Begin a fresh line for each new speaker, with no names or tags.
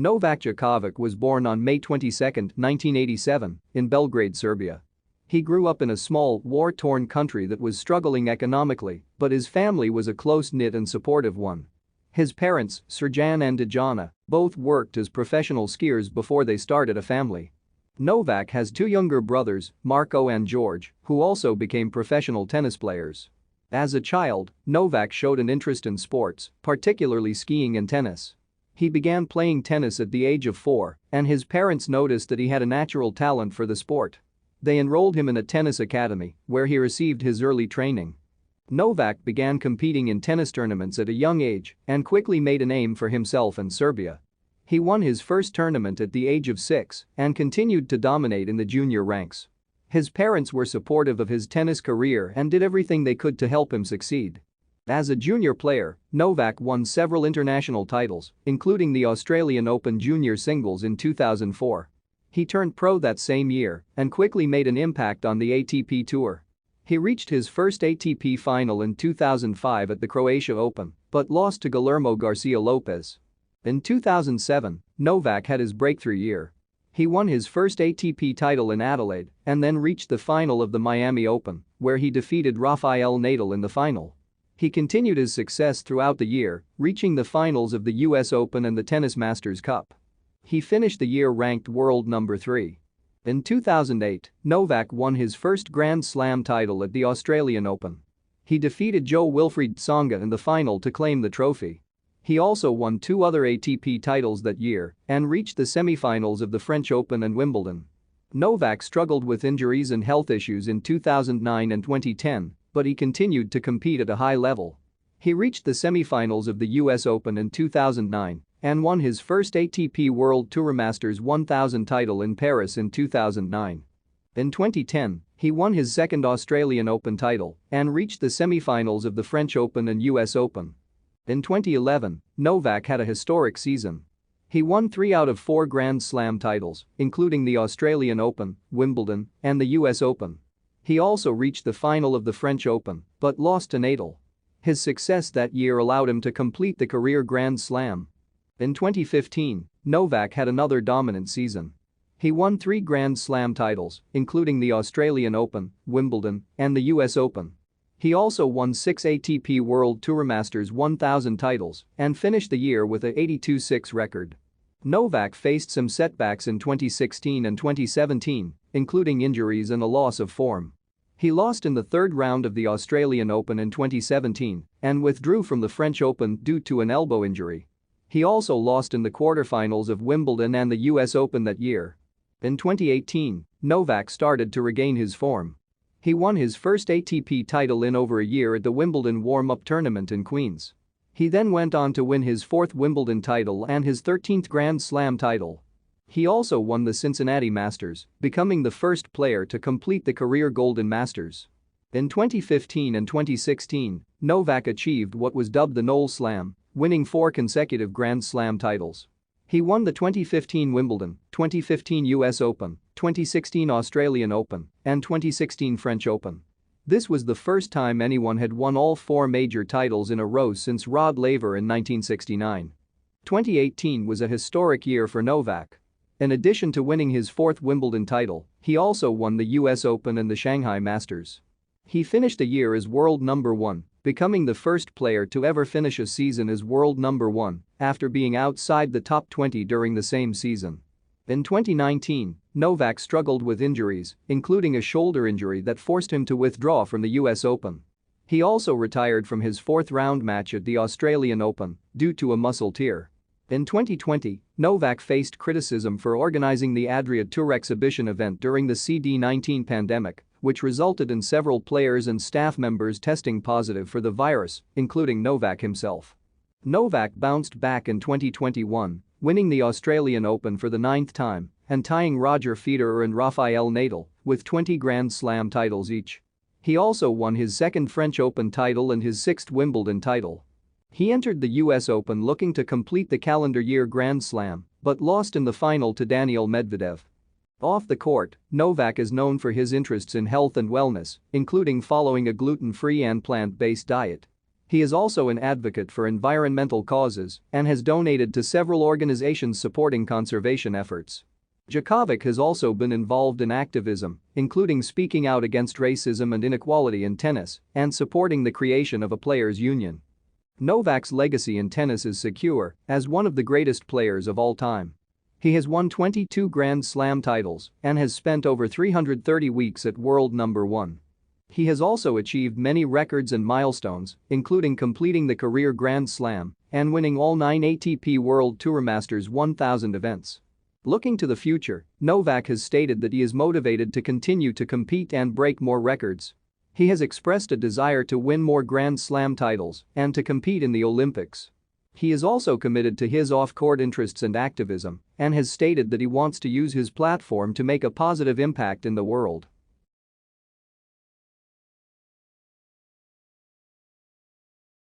Novak Djokovic was born on May 22, 1987, in Belgrade, Serbia. He grew up in a small, war-torn country that was struggling economically, but his family was a close-knit and supportive one. His parents, Srjan and Dejana, both worked as professional skiers before they started a family. Novak has two younger brothers, Marco and George, who also became professional tennis players. As a child, Novak showed an interest in sports, particularly skiing and tennis. He began playing tennis at the age of 4, and his parents noticed that he had a natural talent for the sport. They enrolled him in a tennis academy, where he received his early training. Novak began competing in tennis tournaments at a young age and quickly made a name for himself in Serbia. He won his first tournament at the age of 6 and continued to dominate in the junior ranks. His parents were supportive of his tennis career and did everything they could to help him succeed. As a junior player, Novak won several international titles, including the Australian Open Junior Singles in 2004. He turned pro that same year and quickly made an impact on the ATP Tour. He reached his first ATP final in 2005 at the Croatia Open, but lost to Guillermo Garcia Lopez. In 2007, Novak had his breakthrough year. He won his first ATP title in Adelaide and then reached the final of the Miami Open, where he defeated Rafael Nadal in the final. He continued his success throughout the year, reaching the finals of the US Open and the Tennis Masters Cup. He finished the year ranked world number 3. In 2008, Novak won his first Grand Slam title at the Australian Open. He defeated Jo-Wilfried Tsonga in the final to claim the trophy. He also won 2 other ATP titles that year and reached the semi-finals of the French Open and Wimbledon. Novak struggled with injuries and health issues in 2009 and 2010, but he continued to compete at a high level. He reached the semi-finals of the US Open in 2009 and won his first ATP World Tour Masters 1000 title in Paris in 2009. In 2010, he won his second Australian Open title and reached the semi-finals of the French Open and US Open. In 2011, Novak had a historic season. He won 3 out of 4 Grand Slam titles, including the Australian Open, Wimbledon, and the US Open. He also reached the final of the French Open, but lost to Nadal. His success that year allowed him to complete the career Grand Slam. In 2015, Novak had another dominant season. He won 3 Grand Slam titles, including the Australian Open, Wimbledon, and the US Open. He also won 6 ATP World Tour Masters 1000 titles and finished the year with a 82-6 record. Novak faced some setbacks in 2016 and 2017, including injuries and a loss of form. He lost in the 3rd round of the Australian Open in 2017 and withdrew from the French Open due to an elbow injury. He also lost in the quarterfinals of Wimbledon and the US Open that year. In 2018, Novak started to regain his form. He won his first ATP title in over a year at the Wimbledon warm-up tournament in Queens. He then went on to win his 4th Wimbledon title and his 13th Grand Slam title. He also won the Cincinnati Masters, becoming the first player to complete the career Golden Masters. In 2015 and 2016, Novak achieved what was dubbed the Noel Slam, winning 4 consecutive Grand Slam titles. He won the 2015 Wimbledon, 2015 US Open, 2016 Australian Open, and 2016 French Open. This was the first time anyone had won all 4 major titles in a row since Rod Laver in 1969. 2018 was a historic year for Novak. In addition to winning his 4th Wimbledon title, he also won the US Open and the Shanghai Masters. He finished the year as world number 1, becoming the first player to ever finish a season as world number 1 after being outside the top 20 during the same season. In 2019, Novak struggled with injuries, including a shoulder injury that forced him to withdraw from the US Open. He also retired from his 4th round match at the Australian Open due to a muscle tear. In 2020, Novak faced criticism for organizing the Adria Tour exhibition event during the CD-19 pandemic, which resulted in several players and staff members testing positive for the virus, including Novak himself. Novak bounced back in 2021, winning the Australian Open for the 9th time and tying Roger Federer and Rafael Nadal with 20 Grand Slam titles each. He also won his 2nd French Open title and his 6th Wimbledon title. He entered the US Open looking to complete the calendar year Grand Slam, but lost in the final to Daniil Medvedev. Off the court, Novak is known for his interests in health and wellness, including following a gluten-free and plant-based diet. He is also an advocate for environmental causes and has donated to several organizations supporting conservation efforts. Djokovic has also been involved in activism, including speaking out against racism and inequality in tennis and supporting the creation of a players' union. Novak's legacy in tennis is secure as one of the greatest players of all time. He has won 22 Grand Slam titles and has spent over 330 weeks at world number 1. He has also achieved many records and milestones, including completing the career Grand Slam and winning all 9 ATP World Tour Masters 1000 events. Looking to the future, Novak has stated that he is motivated to continue to compete and break more records. He has expressed a desire to win more Grand Slam titles and to compete in the Olympics. He is also committed to his off-court interests and activism and has stated that he wants to use his platform to make a positive impact in the world.